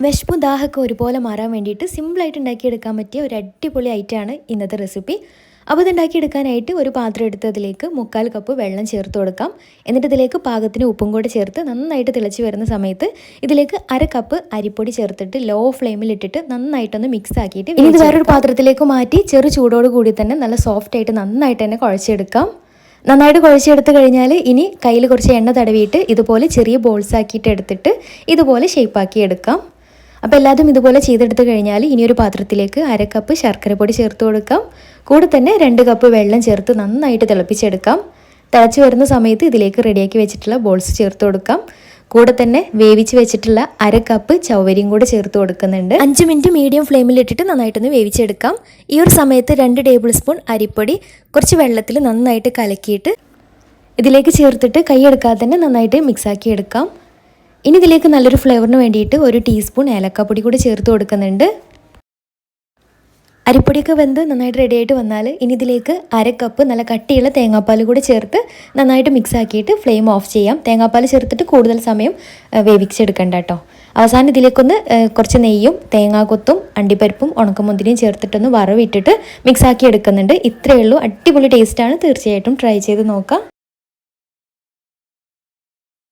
വിശപ്പും ദാഹമൊക്കെ ഒരുപോലെ മാറാൻ വേണ്ടിയിട്ട് സിമ്പിളായിട്ട് ഉണ്ടാക്കിയെടുക്കാൻ പറ്റിയ ഒരു അടിപൊളി ഐറ്റമാണ് ഇന്നത്തെ റെസിപ്പി. അപ്പോൾ ഇത് ഉണ്ടാക്കിയെടുക്കാനായിട്ട് ഒരു പാത്രം എടുത്ത് അതിലേക്ക് 3/4 കപ്പ് വെള്ളം ചേർത്ത് കൊടുക്കാം. എന്നിട്ട് ഇതിലേക്ക് പാകത്തിന് ഉപ്പും കൂടെ ചേർത്ത് നന്നായിട്ട് തിളച്ച് വരുന്ന സമയത്ത് ഇതിലേക്ക് 1/2 കപ്പ് അരിപ്പൊടി ചേർത്തിട്ട് ലോ ഫ്ലെയിമിൽ ഇട്ടിട്ട് നന്നായിട്ടൊന്ന് മിക്സ് ആക്കിയിട്ട് ഇനി ഇത് വേറൊരു പാത്രത്തിലേക്ക് മാറ്റി ചെറു ചൂടോട് കൂടി തന്നെ നല്ല സോഫ്റ്റായിട്ട് നന്നായിട്ട് തന്നെ കുഴച്ചെടുക്കാം. നന്നായിട്ട് കുഴച്ചെടുത്ത് കഴിഞ്ഞാൽ ഇനി കയ്യിൽ കുറച്ച് എണ്ണ തടവിയിട്ട് ഇതുപോലെ ചെറിയ ബോൾസ് ആക്കിയിട്ട് എടുത്തിട്ട് ഇതുപോലെ ഷേപ്പാക്കി എടുക്കാം. അപ്പോൾ എല്ലാതും ഇതുപോലെ ചെയ്തെടുത്ത് കഴിഞ്ഞാൽ ഇനിയൊരു പാത്രത്തിലേക്ക് 1/2 കപ്പ് ശർക്കരപ്പൊടി ചേർത്ത് കൊടുക്കാം. കൂടെ തന്നെ 2 കപ്പ് വെള്ളം ചേർത്ത് നന്നായിട്ട് തിളപ്പിച്ചെടുക്കാം. തിളച്ച് വരുന്ന സമയത്ത് ഇതിലേക്ക് റെഡിയാക്കി വെച്ചിട്ടുള്ള ബോൾസ് ചേർത്ത് കൊടുക്കാം. കൂടെ തന്നെ വേവിച്ച് വെച്ചിട്ടുള്ള 1/2 കപ്പ് ചവ്വരിയും കൂടെ ചേർത്ത് കൊടുക്കുന്നുണ്ട്. 5 മിനിറ്റ് മീഡിയം ഫ്ലെയിമിൽ ഇട്ടിട്ട് നന്നായിട്ടൊന്ന് വേവിച്ചെടുക്കാം. ഈ ഒരു സമയത്ത് 2 ടേബിൾ സ്പൂൺ അരിപ്പൊടി കുറച്ച് വെള്ളത്തിൽ നന്നായിട്ട് കലക്കിയിട്ട് ഇതിലേക്ക് ചേർത്തിട്ട് കൈയെടുക്കാതെ തന്നെ നന്നായിട്ട് മിക്സാക്കി എടുക്കാം. ഇനി ഇതിലേക്ക് നല്ലൊരു ഫ്ലേവറിന് വേണ്ടിയിട്ട് 1 ടീസ്പൂൺ ഏലക്കാപ്പൊടി കൂടി ചേർത്ത് കൊടുക്കുന്നുണ്ട്. അരിപ്പൊടിയൊക്കെ വെന്ത് നന്നായിട്ട് റെഡിയായിട്ട് വന്നാൽ ഇനി ഇതിലേക്ക് 1/2 കപ്പ് നല്ല കട്ടിയുള്ള തേങ്ങാപ്പാൽ കൂടി ചേർത്ത് നന്നായിട്ട് മിക്സ് ആക്കിയിട്ട് ഫ്ലെയിം ഓഫ് ചെയ്യാം. തേങ്ങാപ്പാൽ ചേർത്തിട്ട് കൂടുതൽ സമയം വേവിച്ചെടുക്കണ്ട കേട്ടോ. അവസാനം ഇതിലേക്കൊന്ന് കുറച്ച് നെയ്യും തേങ്ങാക്കൊത്തും അണ്ടിപ്പരിപ്പും ഉണക്കമുന്തിരിയും ചേർത്തിട്ടൊന്ന് വറവിട്ടിട്ട് മിക്സ് ആക്കി എടുക്കുന്നുണ്ട്. ഇത്രയേ ഉള്ളൂ. അടിപൊളി ടേസ്റ്റാണ്. തീർച്ചയായിട്ടും ട്രൈ ചെയ്ത് നോക്കാം.